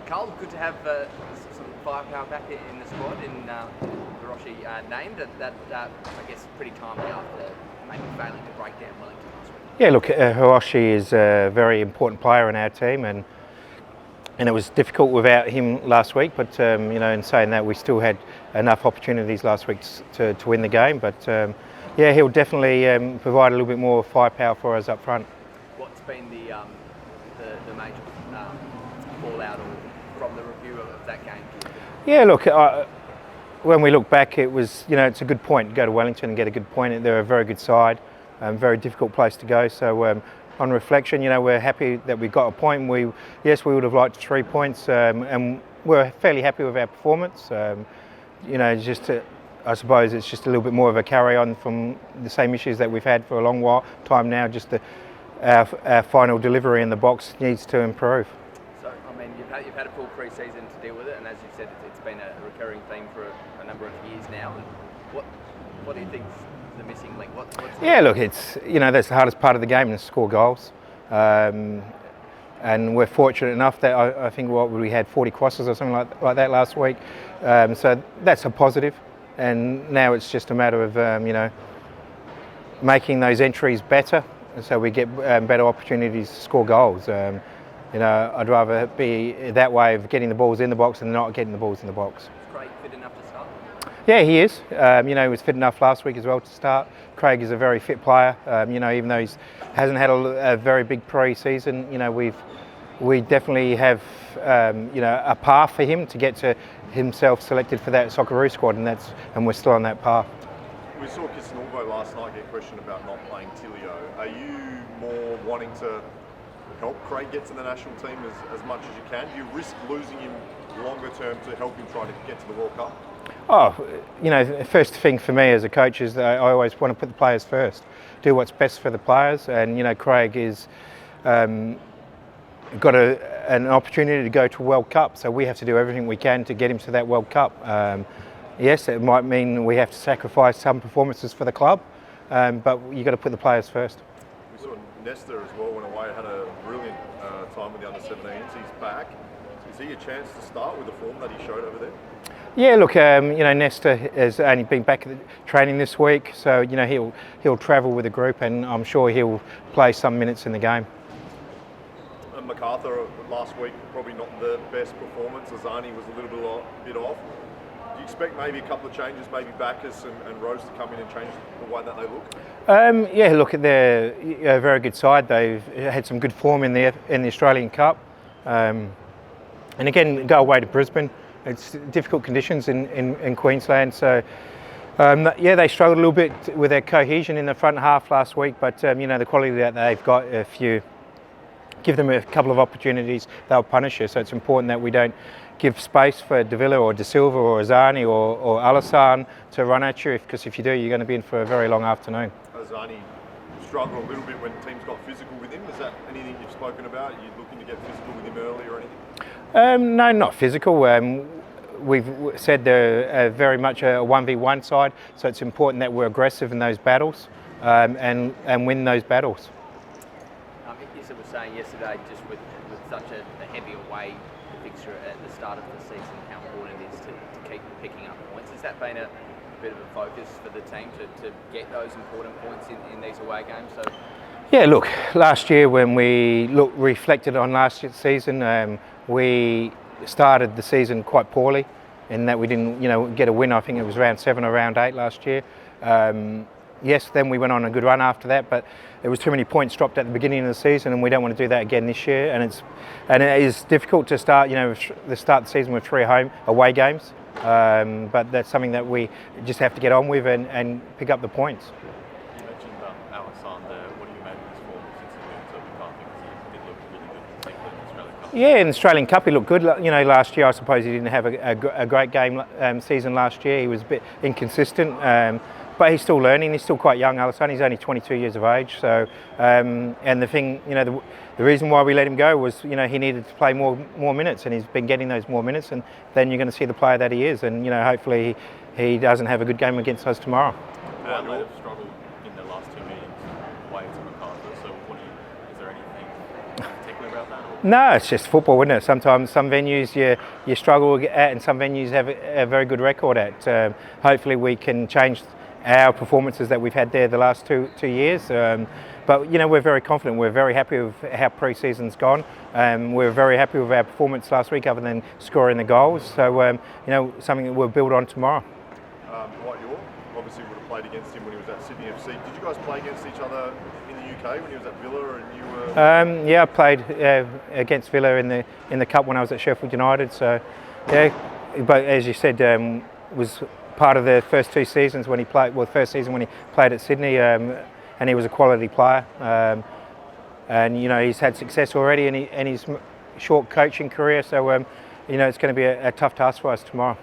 Carl, good to have some firepower back in the squad, in Hiroshi named. That I guess, pretty timely after maybe failing to break down Wellington last week. Yeah, look, Hiroshi is a very important player in our team, and it was difficult without him last week. But in saying that, we still had enough opportunities last week to win the game. But yeah, he'll definitely provide a little bit more firepower for us up front. What's been the major fallout from the review of that game? Yeah, look, when we look back, it was, it's a good point to go to Wellington and get a good point. They're a very good side, very difficult place to go. So on reflection, we're happy that we got a point. We would have liked 3 points, and we're fairly happy with our performance. I suppose it's just a little bit more of a carry on from the same issues that we've had for a long time now. Just our final delivery in the box needs to improve. So, you've had a full pre-season to deal with it, and as you said, it's been a recurring theme for a number of years now. And what do you think's the missing link? Yeah, look, it's that's the hardest part of the game, is to score goals. And we're fortunate enough that I think we had 40 crosses or something like that last week. So that's a positive. And now it's just a matter of making those entries better, so we get better opportunities to score goals. I'd rather be that way of getting the balls in the box than not getting the balls in the box. Is Craig fit enough to start? Yeah, he is. He was fit enough last week as well to start. Craig is a very fit player. Even though he hasn't had a very big pre-season, we definitely have a path for him to get to himself selected for that Socceroo squad, and we're still on that path. We saw Kisnorbo last night get questioned about not playing Tilio. Are you more wanting to help Craig get to the national team as much as you can? Do you risk losing him longer term to help him try to get to the World Cup? The first thing for me as a coach is that I always want to put the players first, do what's best for the players, and Craig is got an opportunity to go to a World Cup, so we have to do everything we can to get him to that World Cup. Yes, it might mean we have to sacrifice some performances for the club, but you've got to put the players first. We saw Nesta as well went away, had a brilliant time with the under-17s. He's back. Is he a chance to start with the form that he showed over there? Yeah, look, Nesta has only been back at the training this week, so he'll travel with the group, and I'm sure he'll play some minutes in the game. Macarthur last week, probably not the best performance. Azani was a little bit off. Do you expect maybe a couple of changes, maybe Bacchus and Rose to come in and change the way that they look? Yeah, look, they're a very good side. They've had some good form in the Australian Cup. And again, go away to Brisbane. It's difficult conditions in Queensland. So, they struggled a little bit with their cohesion in the front half last week. But, the quality that they've got, if you give them a couple of opportunities, they'll punish you. So it's important that we don't give space for De Villa or De Silva or Azani or Alassane to run at you, because if you do, you're going to be in for a very long afternoon. Azani struggled a little bit when teams got physical with him. Is that anything you've spoken about? Are you looking to get physical with him early or anything? No, not physical. We've said they're very much a 1v1 side, so it's important that we're aggressive in those battles and win those battles. Issa was saying yesterday, just with such a heavy away fixture at the start of the season, how important it is to keep picking up points. Has that been a bit of a focus for the team to get those important points in these away games? So, yeah, look, last year when we reflected on last year's season, we started the season quite poorly in that we didn't get a win. I think it was round 7 or round 8 last year. Yes, then we went on a good run after that, but there was too many points dropped at the beginning of the season, and we don't want to do that again this year. And it is difficult to start the season with 3 away games, but that's something that we just have to get on with and pick up the points. You mentioned Alassane there. What do you make of his form since he moved to Macarthur? Because he did look really good, particularly in the Australian Cup. Yeah, in the Australian Cup he looked good. Last year I suppose he didn't have a great game season last year. He was a bit inconsistent. But he's still learning. He's still quite young, Alassane. He's only 22 years of age. So, and the thing, the reason why we let him go was, he needed to play more minutes, and he's been getting those more minutes. And then you're going to see the player that he is. And hopefully he doesn't have a good game against us tomorrow. Adelaide have struggled in the last 2 meetings away to Macarthur. So, is there anything particular about that? No, it's just football, isn't it? Sometimes some venues you struggle at, and some venues have a very good record at. Hopefully, we can change our performances that we've had there the last two years. But we're very confident. We're very happy with how pre-season's gone. We're very happy with our performance last week, other than scoring the goals. So something that we'll build on tomorrow. Dwight York obviously would have played against him when he was at Sydney FC. Did you guys play against each other in the UK when he was at Villa and you were? Yeah, I played against Villa in the cup when I was at Sheffield United. So yeah, but as you said, was part of the first two seasons when he played. Well, the first season when he played at Sydney, and he was a quality player. And he's had success already in his short coaching career. So it's going to be a tough task for us tomorrow.